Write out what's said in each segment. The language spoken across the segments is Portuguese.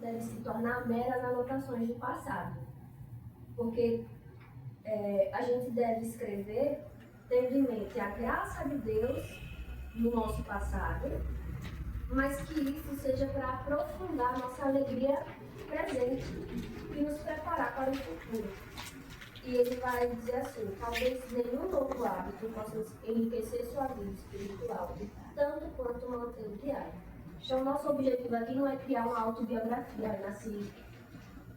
deve se tornar meras anotações do passado, porque a gente deve escrever tendo em mente a graça de Deus no nosso passado, mas que isso seja para aprofundar a nossa alegria presente e nos preparar para o futuro. E ele vai dizer assim: talvez nenhum novo hábito possa enriquecer sua vida espiritual, tanto quanto manter o diário. Então, nosso objetivo aqui não é criar uma autobiografia, nasci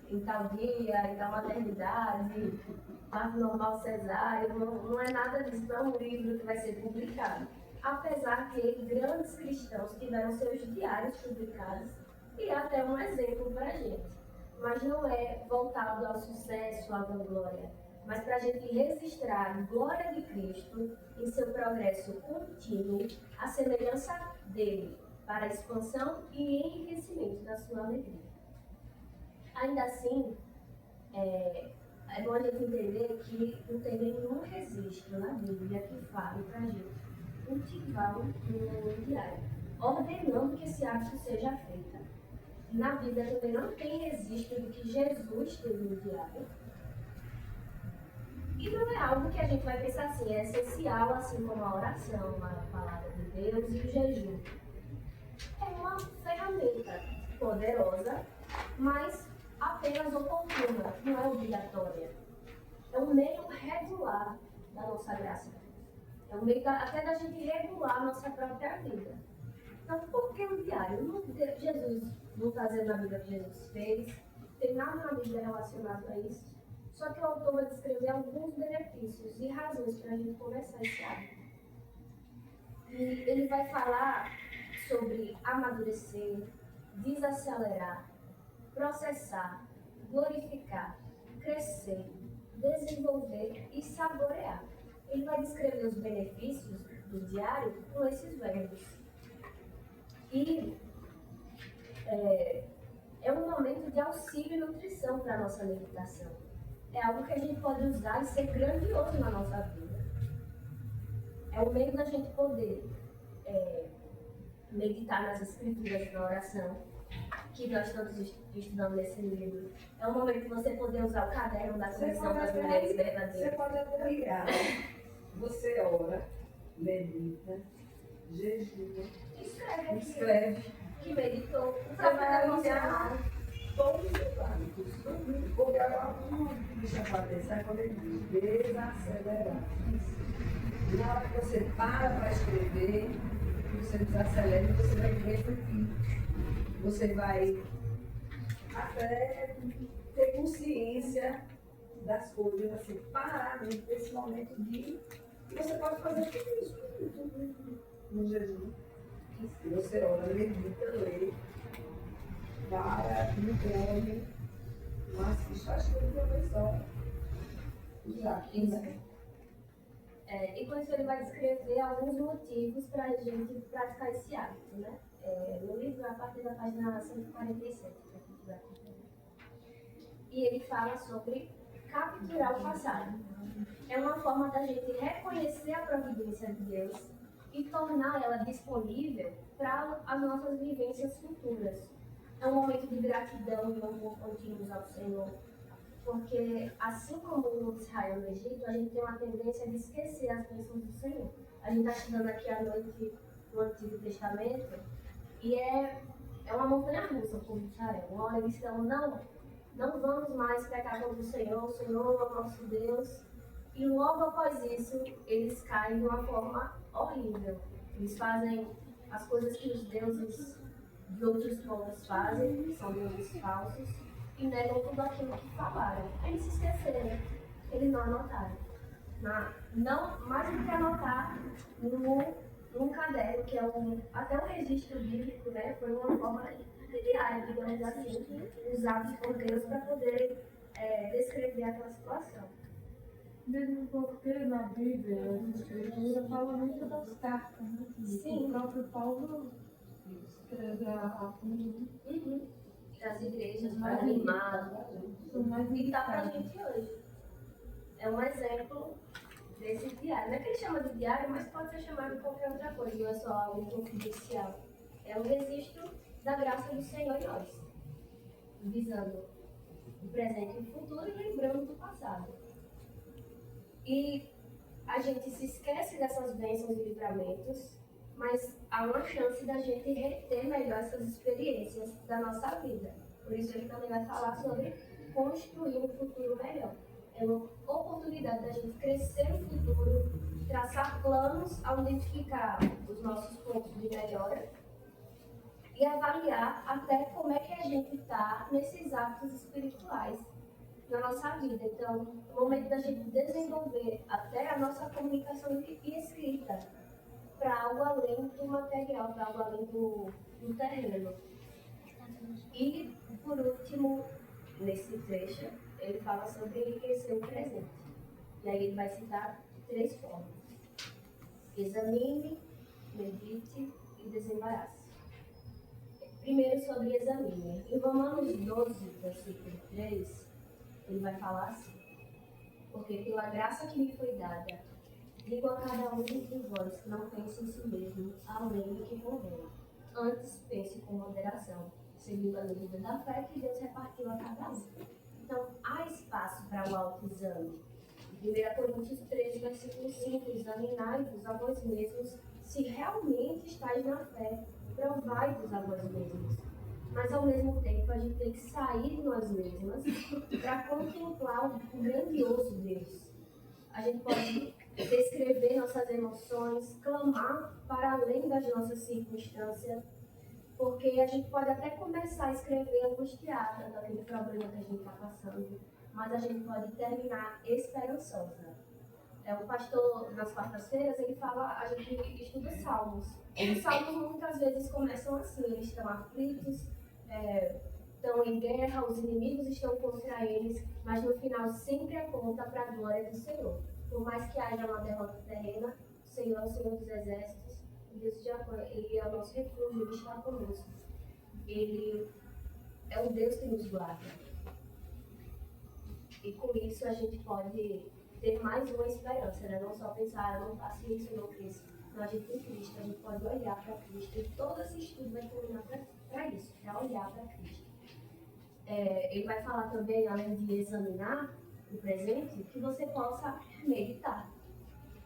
em tal dia, em tal maternidade, parto normal cesárea, não é nada disso, não é um livro que vai ser publicado. Apesar que grandes cristãos tiveram seus diários publicados e é até um exemplo para a gente. Mas não é voltado ao sucesso, à vanglória, mas para a gente registrar a glória de Cristo em seu progresso contínuo, a semelhança dele, para a expansão e enriquecimento da sua alegria. Ainda assim, é bom a gente entender que não tem nenhum registro na Bíblia que fale para a gente cultivar um diário, ordenando que esse hábito seja feito. Na Bíblia também não tem registro de que Jesus teve um diário. E não é algo que a gente vai pensar assim, é essencial, assim como a oração, a palavra de Deus e o jejum. É uma ferramenta poderosa, mas apenas oportuna, não é obrigatória. É um meio regular da nossa graça. É um meio até da gente regular a nossa própria vida. Então, por que o diário? Jesus não está dizendo na Bíblia que Jesus fez, tem nada na Bíblia relacionado a isso. Só que o autor vai descrever alguns benefícios e razões para a gente começar esse hábito. E ele vai falar sobre amadurecer, desacelerar, processar, glorificar, crescer, desenvolver e saborear. Ele vai descrever os benefícios do diário com esses verbos. E é um momento de auxílio e nutrição para a nossa meditação. É algo que a gente pode usar e ser grandioso na nossa vida. É o meio da gente poder meditar nas escrituras, na oração, que nós estamos estudando nesse livro. É um momento de você poder usar o caderno da Comissão das Mulheres Verdadeiras. Você pode até ligar. Você ora, medita, jejua, escreve. Que meditou. Você vai olhar todos os hábitos. Porque agora deixa eu atenção quando ele diz desacelerar. Na hora que você para escrever, você desacelera, você vai refletir. Você vai até ter consciência das coisas, assim, parar nesse momento de... E você pode fazer tudo isso no jejum. Você ora, medita, lê, para, não come, não assiste, faz tudo de uma vez só. E com isso ele vai descrever alguns motivos para a gente praticar esse hábito, né? No livro, a partir da página 147, para quem estiver acompanhando. E ele fala sobre capturar o passado. É uma forma da gente reconhecer a providência de Deus e tornar ela disponível para as nossas vivências futuras. É um momento de gratidão e louvor contínuos ao Senhor. Porque, assim como o Israel no Egito, a gente tem uma tendência de esquecer as bênçãos do Senhor. A gente está estudando aqui à noite no Antigo Testamento e é uma montanha russa o povo de Israel. Uma hora eles estão, não vamos mais pecar contra o Senhor é o nosso Deus. E logo após isso, eles caem de uma forma horrível. Eles fazem as coisas que os deuses de outros povos fazem, que são deuses falsos, e negam tudo aquilo que falaram. Eles se esqueceram, eles não anotaram. Não, mais do que anotar num caderno, que é até um registro bíblico, né? Foi uma forma diária, digamos assim, usados por Deus para poder descrever aquela situação. Mesmo porque na Bíblia, a Escritura fala muito das cartas, né? Sim. O próprio Paulo escreve Das igrejas, para animar, e está para a gente hoje. É um exemplo desse diário. Não é que ele chama de diário, mas pode ser chamado de qualquer outra coisa, não é só algo confidencial. É um registro da graça do Senhor em nós. visando o presente e o futuro e lembrando do passado. E a gente se esquece dessas bênçãos e livramentos, mas há uma chance da gente reter melhor essas experiências da nossa vida. Por isso ele também vai falar sobre construir um futuro melhor. É uma oportunidade da gente crescer no futuro, traçar planos ao identificar os nossos pontos de melhora e avaliar até como é que a gente está nesses hábitos espirituais na nossa vida. Então, é o momento da gente desenvolver até a nossa comunicação e escrita para algo além do material, para algo além do terreno. E, por último, nesse trecho, ele fala sobre enriquecer o presente. E aí ele vai citar 3 formas: examine, medite e desembarace. Primeiro, sobre examine. Em Romanos 12, versículo 3, ele vai falar assim: porque pela graça que me foi dada, digo a cada um de vós que não pense em si mesmo, além do que convém. Antes pense com moderação, segundo a medida da fé que Deus repartiu a cada um. Então, há espaço para o autoexame. 1 Coríntios 13, versículo 5, examinai-vos a vós mesmos se realmente estáis na fé, provai-vos a vós mesmos. Mas, ao mesmo tempo, a gente tem que sair de nós mesmas para contemplar o grandioso Deus. A gente pode descrever nossas emoções, clamar para além das nossas circunstâncias, porque a gente pode até começar a escrever angustiada daquele problema que a gente está passando, mas a gente pode terminar esperançosa. O pastor, nas quartas-feiras, ele fala, a gente estuda salmos. Os salmos muitas vezes começam assim: eles estão aflitos, estão em guerra, os inimigos estão contra eles, mas no final sempre aponta para a glória do Senhor. Por mais que haja uma derrota terrena, o Senhor é o Senhor dos exércitos, e Deus ele é o nosso refúgio, ele está conosco. Ele é o Deus que nos guarda. E com isso a gente pode ter mais uma esperança, né? Não só pensar, eu não faço isso, eu não fiz. Não, a gente tem Cristo, a gente pode olhar para Cristo, e todo esse estudo vai terminar para isso, para olhar para Cristo. Ele vai falar também, além de examinar o presente, que você possa meditar.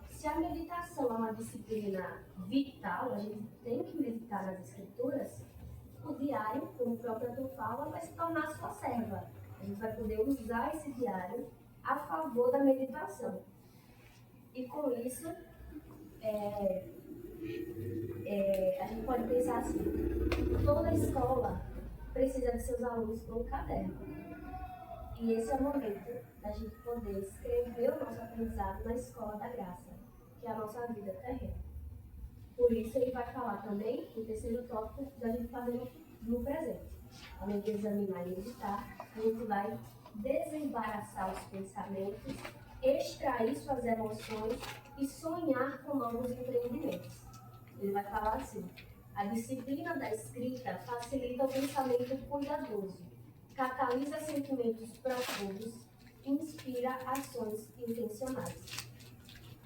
Se a meditação é uma disciplina vital, a gente tem que meditar nas Escrituras, o diário, como o próprio autor fala, vai se tornar sua serva. A gente vai poder usar esse diário a favor da meditação. E com isso, a gente pode pensar assim: toda escola precisa de seus alunos com um caderno. E esse é o momento da gente poder escrever o nosso aprendizado na escola da graça, que é a nossa vida terrena. Por isso ele vai falar também, no terceiro tópico, da gente fazer no presente. Além de examinar e meditar, a gente vai desembaraçar os pensamentos, extrair suas emoções e sonhar com novos empreendimentos. Ele vai falar assim: a disciplina da escrita facilita o pensamento cuidadoso, catalisa sentimentos profundos e inspira ações intencionais.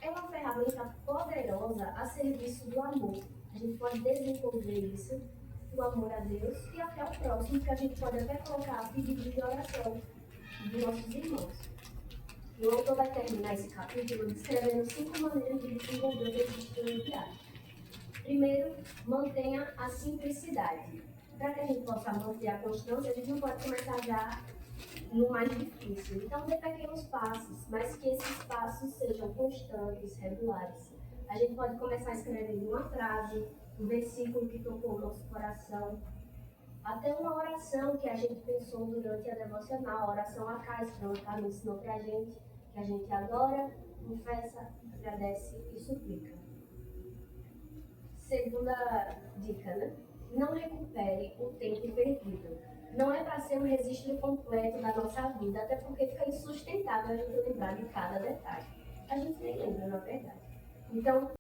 É uma ferramenta poderosa a serviço do amor. A gente pode desenvolver isso, o amor a Deus e até ao próximo, que a gente pode até colocar a pedido de oração dos nossos irmãos. E o autor vai terminar esse capítulo descrevendo 5 maneiras de desenvolver o registro diário. Primeiro, mantenha a simplicidade. Para que a gente possa manter a constância, a gente não pode começar já no mais difícil. Então, dê pequenos passos, mas que esses passos sejam constantes, regulares. A gente pode começar escrevendo uma frase, um versículo que tocou o nosso coração, até uma oração que a gente pensou durante a devocional, a oração a Cais, que o Carlos ensinou para a gente, que a gente adora, confessa, agradece e suplica. Segunda dica, né? Não recupere o tempo perdido. Não é para ser um registro completo da nossa vida, até porque fica insustentável a gente lembrar de cada detalhe. A gente nem lembra, na verdade. Então,